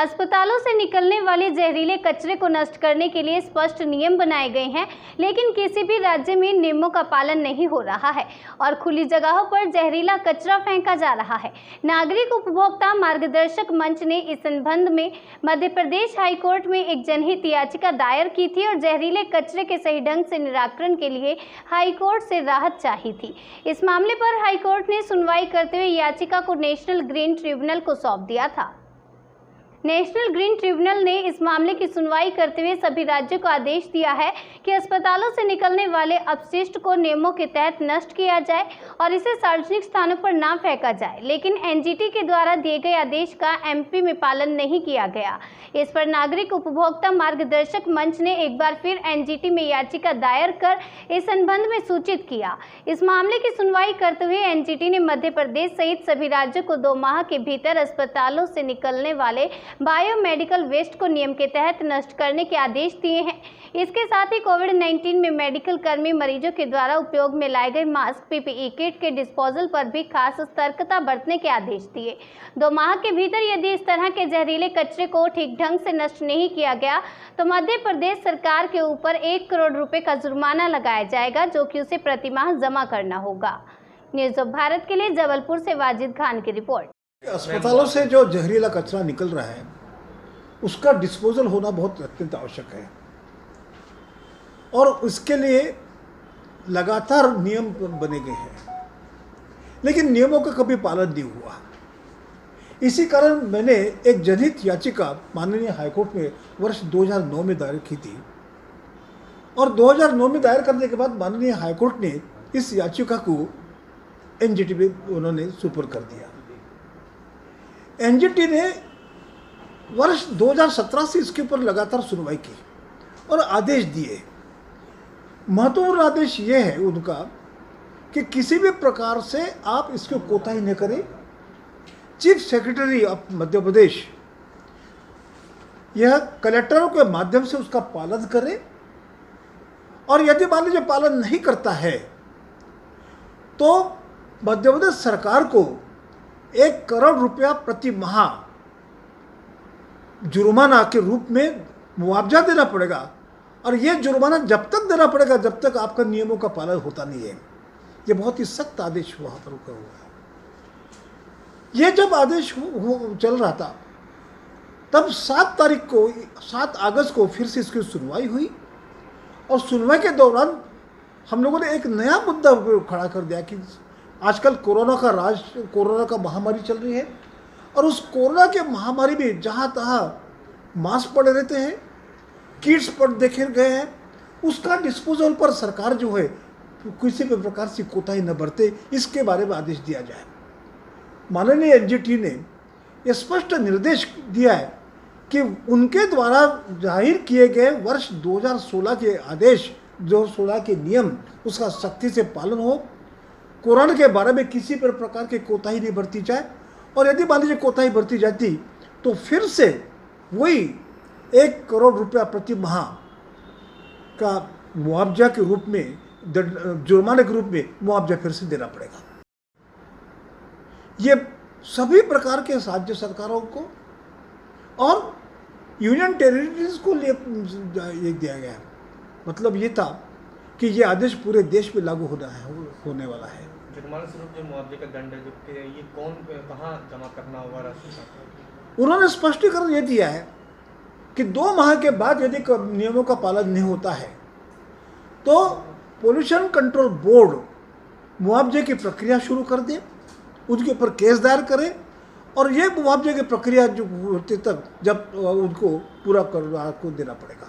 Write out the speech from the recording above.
अस्पतालों से निकलने वाले जहरीले कचरे को नष्ट करने के लिए स्पष्ट नियम बनाए गए हैं, लेकिन किसी भी राज्य में नियमों का पालन नहीं हो रहा है और खुली जगहों पर जहरीला कचरा फेंका जा रहा है। नागरिक उपभोक्ता मार्गदर्शक मंच ने इस संबंध में मध्य प्रदेश हाईकोर्ट में एक जनहित याचिका दायर की थी और जहरीले कचरे के सही ढंग से निराकरण के लिए हाईकोर्ट से राहत चाही थी। इस मामले पर हाईकोर्ट ने सुनवाई करते हुए याचिका को नेशनल ग्रीन ट्रिब्यूनल को सौंप दिया था। नेशनल ग्रीन ट्रिब्यूनल ने इस मामले की सुनवाई करते हुए सभी राज्यों को आदेश दिया है कि अस्पतालों से निकलने वाले अपशिष्ट को नियमों के तहत नष्ट किया जाए और इसे सार्वजनिक स्थानों पर ना फेंका जाए, लेकिन एनजीटी के द्वारा दिए गए आदेश का एमपी में पालन नहीं किया गया। इस पर नागरिक उपभोक्ता मार्गदर्शक मंच ने एक बार फिर एनजीटी में याचिका दायर कर इस संबंध में सूचित किया। इस मामले की सुनवाई करते हुए एनजीटी ने मध्य प्रदेश सहित सभी राज्यों को 2 माह के भीतर अस्पतालों से निकलने वाले बायोमेडिकल वेस्ट को नियम के तहत नष्ट करने के आदेश दिए हैं। इसके साथ ही कोविड-19 में मेडिकल कर्मी मरीजों के द्वारा उपयोग में लाए गए मास्क, पीपीई किट के डिस्पोजल पर भी खास सतर्कता बरतने के आदेश दिए। 2 माह के भीतर यदि इस तरह के जहरीले कचरे को ठीक ढंग से नष्ट नहीं किया गया तो मध्य प्रदेश सरकार के ऊपर 1 करोड़ रुपए का जुर्माना लगाया जाएगा, जो कि उसे प्रति माह जमा करना होगा। न्यूज़ ऑफ भारत के लिए जबलपुर से वाजिद खान की रिपोर्ट। अस्पतालों से जो जहरीला कचरा निकल रहा है उसका डिस्पोजल होना बहुत अत्यंत आवश्यक है और इसके लिए लगातार नियम बने गए हैं, लेकिन नियमों का कभी पालन नहीं हुआ। इसी कारण मैंने एक जनहित याचिका माननीय हाईकोर्ट में वर्ष 2009 में दायर की थी और 2009 में दायर करने के बाद माननीय हाईकोर्ट ने इस याचिका को एनजीटी में उन्होंने सुपुर्द कर दिया। एनजीटी ने वर्ष 2017 से इसके ऊपर लगातार सुनवाई की और आदेश दिए। महत्वपूर्ण आदेश ये है उनका कि किसी भी प्रकार से आप इसको कोताही न करें। Chief secretary of Madhya Pradesh यह कलेक्टरों के माध्यम से उसका पालन करे और यदि मान लीजिए पालन नहीं करता है तो मध्य प्रदेश सरकार को 1 करोड़ रुपया प्रति माह जुर्माना के रूप में मुआवजा देना पड़ेगा और यह जुर्माना जब तक देना पड़ेगा जब तक आपका नियमों का पालन होता नहीं है। यह बहुत ही सख्त आदेश वहाँ पर रुका हुआ है। यह जब आदेश चल रहा था तब 7 अगस्त को फिर से इसकी सुनवाई हुई और सुनवाई के दौरान हम लोगों ने एक नया मुद्दा खड़ा कर दिया कि आजकल कोरोना का महामारी चल रही है और उस कोरोना के महामारी में जहाँ तहाँ मास्क पड़े रहते हैं, किट्स पर देखे गए हैं, उसका डिस्पोजल पर सरकार जो है किसी भी प्रकार से कोताही न बरते, इसके बारे में आदेश दिया जाए। माननीय एनजीटी ने यह स्पष्ट निर्देश दिया है कि उनके द्वारा जाहिर किए गए वर्ष 2016 के आदेश, 2016 के नियम, उसका सख्ती से पालन हो। कोरोना के बारे में किसी भी प्रकार की कोताही नहीं बरती जाए और यदि मान लीजिए कोताही बरती जाती तो फिर से वही 1 करोड़ रुपया प्रति माह का मुआवजा के रूप में, जुर्माने के रूप में मुआवजा फिर से देना पड़ेगा। ये सभी प्रकार के राज्य सरकारों को और यूनियन टेरिटरीज को ये दिया गया है। मतलब ये था कि ये आदेश पूरे देश में लागू होने वाला है। जुर्माना स्वरूप जो मुआवजे का दंड है, जो ये कौन कहाँ जमा करना होगा राशि? उन्होंने स्पष्टीकरण ये दिया है कि 2 माह के बाद यदि नियमों का पालन नहीं होता है तो पोल्यूशन कंट्रोल बोर्ड मुआवजे की प्रक्रिया शुरू कर दे, उनके ऊपर केस दायर करे और ये मुआवजे की प्रक्रिया जो होती तक जब उनको पूरा करवा को देना पड़ेगा।